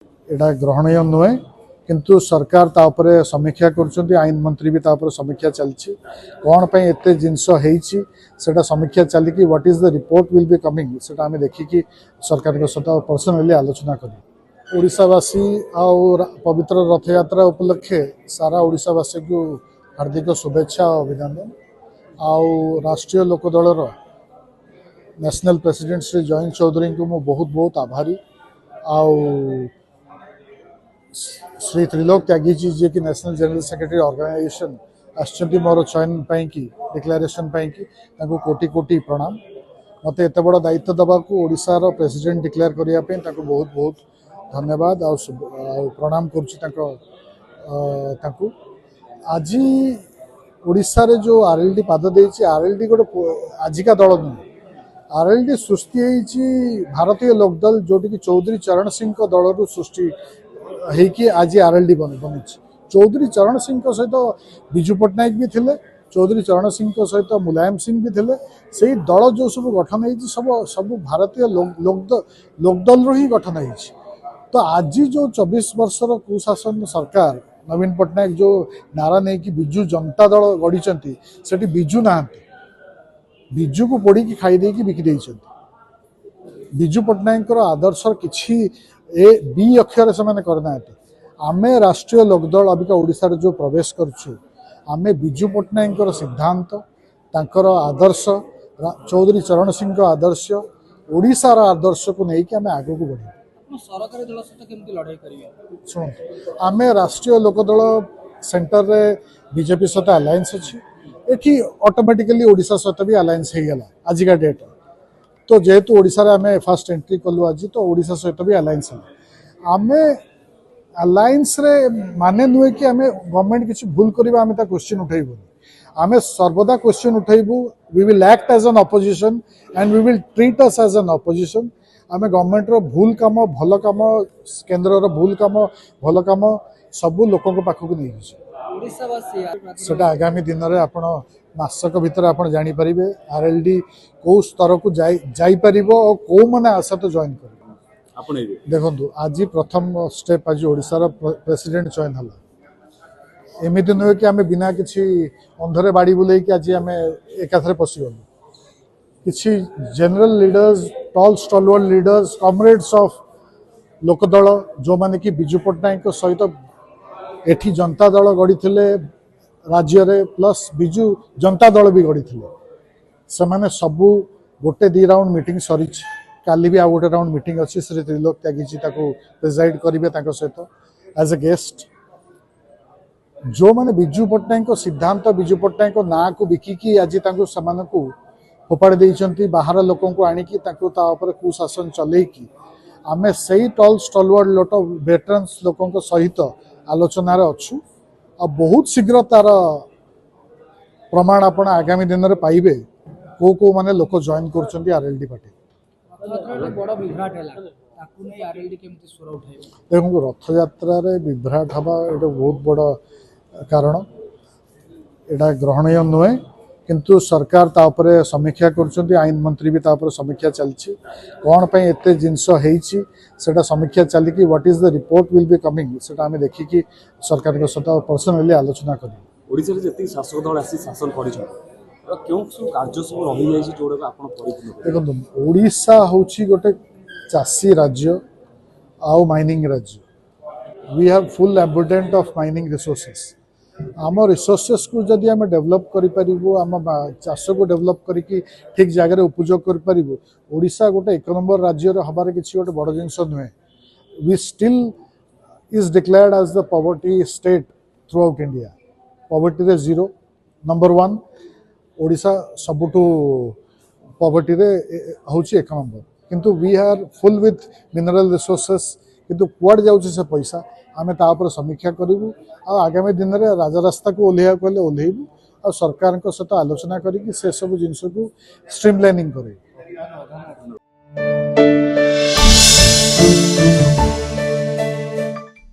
एटा ग्रहणीय नुहे किंतु सरकार तापरे समीक्षा कर आईन मंत्री भी तापर समीक्षा चलती कौन पे एते जिनस सेटा समीक्षा चलिकी what is the report will be coming सेटा आम देखिकी सरकार के सहित पर्सनाली आलोचना करी ओडिशावासी आउ पवित्र रथ यात्रा उपलक्षे सारा ओडिशावासी को हार्दिक शुभेच्छा और अभिनंदन आउ राष्ट्रीय लोकदलर नेशनल प्रेसिडेंट श्री जयंत चौधरी को मु बहुत बहुत आभारी आउ श्री त्रिलोक त्यागी जी की नेशनल जनरल सेक्रेटरी ऑर्गेनाइजेशन आश्चंती मोर चयन की डिक्लेरेशन की कोटि कोटि प्रणाम मत एत बड़ दायित्व दबाकू ओडिशार प्रेसिडेंट डिक्लेयर करने बहुत बहुत धन्यवाद आ प्रणाम करुँ आज ओडिशा रे जो आरएलडी पाद देछि आरएलडी गोटे आजिका दल नुहे आरएलडी सृष्टि भारतीय लोकदल जोटि चौधरी चरण सिंह दल रु सृष्टि होगी आज आरएलडी बनी चौधरी चरण सिंह सहित विजु पट्टनायक भी थे चौधरी चरण सिंह सहित मुलायम सिंह भी थे से दल जो सब गठन हो सब सब भारतीय लोकदल रू ही गठन हो तो आज जो 24 वर्षर कुशासन सरकार नवीन पट्टनायक जो नारा नहीं कि विजु जनता दल गढ़ी से विजु ना विजु को पोड़ी की खाई दे बिकी विजु पट्टनायक आदर्श किसी ए बी अक्षर से मैंने करना आमे राष्ट्रीय लोकदल अबिका ओडिशा जो प्रवेश करुँ आमे विजु पट्टनायक सिद्धांत तांकर आदर्श चौधरी चरण सिंह आदर्श ओडिशार आदर्श को लेकिन आमे आगे को बढ़े सरकारी दल सहित केमती लड़ाई करिवे शुणु आमे राष्ट्रीय लोकदल सेंटर रे बीजेपी सहित अलायंस अच्छी एठी ऑटोमेटिकली ओडिशा सहित भी अलायंस हो गला आजिका डेट तो जेहेतु ओडिशा रे आमे फर्स्ट एंट्री कलु आज तो ओडिशा सहित भी अलायंस है आमे अलायंस रे माने नुहे कि आमे गवर्नमेंट किसी भूल करबा आमे ता क्वेश्चन उठाइबु आमे सर्वदा क्वेश्चन उठाइबु we will act as an opposition and we will treat us as an opposition आमे गवर्नमेंट रो भूल काम भल काम केंद्र रो भूल काम भल काम सब लोकों को पाखक नहीं सेटा आगामी दिन में आपण मासक भितर आप जापर आरएलडी कौ स्तर को जाई परिबो और कौ माने आशा तो जॉइन कर देखो आज प्रथम स्टेप आज ओडिशार प्रेसिडेंट चयन है एमती नुहे कि आम बिना किसी अंधरे बाड़ी बुले कि आज आम एकाथरे पशिगलु किसी general leaders tall stalwart leaders comrades of Lokdal जो माने कि विजु पट्टनायक सहित एठी जनता दल गढ़ी राज्य रे प्लस विजु जनता दल भी गढ़ी से माने सबू गोटे 2 राउंड मीटिंग सरी काली भी आ गोटे राउंड मीटिंग अच्छी श्री त्रिलोक त्यागी जी प्रेजाइड करेंगे सहित एज ए गेस्ट जो माने विजु पट्टनायक सिद्धांत विजु पट्टनायक ना को बिकिकी आज को फोपाड़ी देइचंती बाहर लोकों को आनिकी कुशासन चलेकी आमे सही टॉल स्टॉलवर्ड लोट वेटरन्स लोकों सहित आलोचनार अच्छु आ बहुत शीघ्र तार प्रमाण आपण आगामी दिन में पाइबे को माने लोक जॉइन कर आरएलडी पार्टी देखो रथ यात्रा विभ्राट हवा ये बहुत बड़ कारण एटा ग्रहणीय नुहे किंतु सरकार तापरे समीक्षा कर आईन मंत्री भी तापर समीक्षा चलती कौन पे एते जिनस सेटा समीक्षा चलिकी what is the report will be coming सेटा आम देखिकी सरकार के सहित पर्सनाली आलोचना करी ओडिशा रे जति शासक दल आसी शासन करिछ क्यों सब कार्य सब रही जाई जोडा आपण परिपूर्ण देखो ओडिशा होची गोटे चासी राज्य आउ माइनिंग राज्य we have full abundant of mining resources आम रिसोर्सेस को जदि आम डेवलप करूँ आम चाष को डेवलप करके ठीक जगह उपयोग करूँ ओडिशा गोटे 1 नंबर राज्य हबार किसी गोटे बड़ जिनस नुहे we still is declared as the poverty state throughout India poverty रे 0 नंबर 1 ओडिशा सबुठू पॉवर्टी रे होची 1 नंबर किंतु we are full with mineral resources किंतु कुआड जाउछि से पैसा आमे तापर समीक्षा करूँ आगामी दिन में राजरास्ता को ओह्लैबू और सरकार सहित आलोचना करी से सब जिनस को स्ट्रीमलाइनिंग करे।